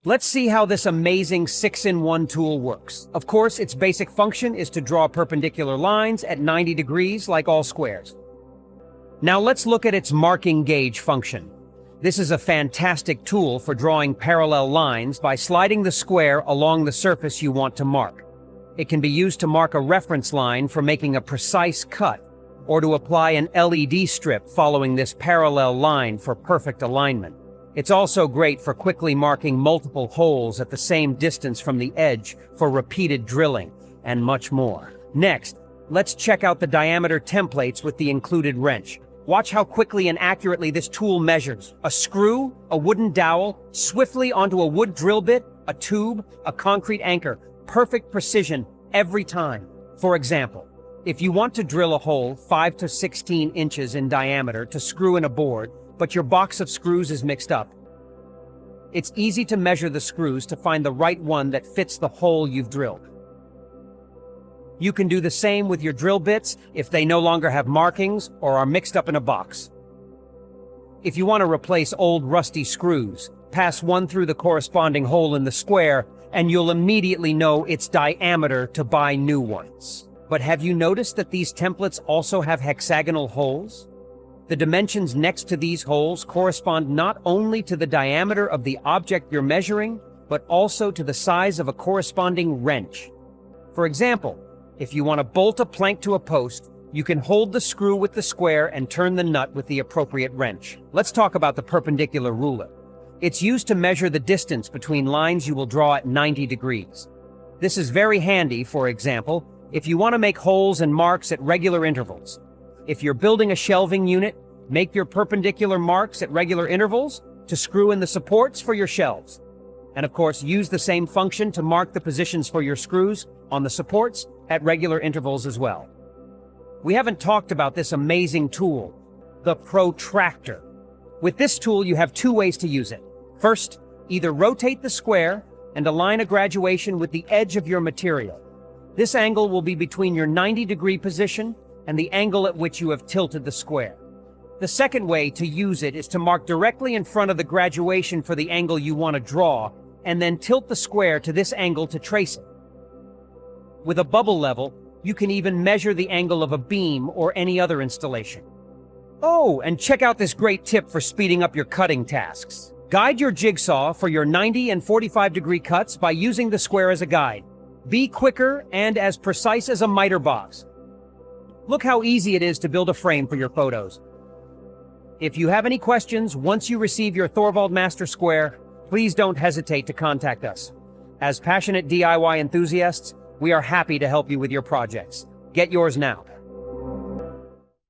Let's see how this amazing 6-in-1 tool works. Of course, its basic function is to draw perpendicular lines at 90 degrees like all squares. Now let's look at its marking gauge function. This is a fantastic tool for drawing parallel lines by sliding the square along the surface you want to mark. It can be used to mark a reference line for making a precise cut, or to apply an LED strip following this parallel line for perfect alignment. It's also great for quickly marking multiple holes at the same distance from the edge for repeated drilling, and much more. Next, let's check out the diameter templates with the included wrench. Watch how quickly and accurately this tool measures a screw, a wooden dowel, swiftly onto a wood drill bit, a tube, a concrete anchor. Perfect precision every time. For example, if you want to drill a hole 5 to 16 inches in diameter to screw in a board, but your box of screws is mixed up, it's easy to measure the screws to find the right one that fits the hole you've drilled. You can do the same with your drill bits if they no longer have markings or are mixed up in a box. If you want to replace old rusty screws, pass one through the corresponding hole in the square and you'll immediately know its diameter to buy new ones. But have you noticed that these templates also have hexagonal holes? The dimensions next to these holes correspond not only to the diameter of the object you're measuring, but also to the size of a corresponding wrench. For example, if you want to bolt a plank to a post, you can hold the screw with the square and turn the nut with the appropriate wrench. Let's talk about the perpendicular ruler. It's used to measure the distance between lines you will draw at 90 degrees. This is very handy, for example, if you want to make holes and marks at regular intervals. If you're building a shelving unit, make your perpendicular marks at regular intervals to screw in the supports for your shelves. And of course, use the same function to mark the positions for your screws on the supports at regular intervals as well. We haven't talked about this amazing tool, the protractor. With this tool, you have two ways to use it. First, either rotate the square and align a graduation with the edge of your material. This angle will be between your 90-degree position and the angle at which you have tilted the square. The second way to use it is to mark directly in front of the graduation for the angle you want to draw, and then tilt the square to this angle to trace it. With a bubble level, you can even measure the angle of a beam or any other installation. Oh, and check out this great tip for speeding up your cutting tasks. Guide your jigsaw for your 90 and 45-degree cuts by using the square as a guide. Be quicker and as precise as a miter box. Look how easy it is to build a frame for your photos. If you have any questions once you receive your THORVALD Master Square, please don't hesitate to contact us. As passionate DIY enthusiasts, we are happy to help you with your projects. Get yours now.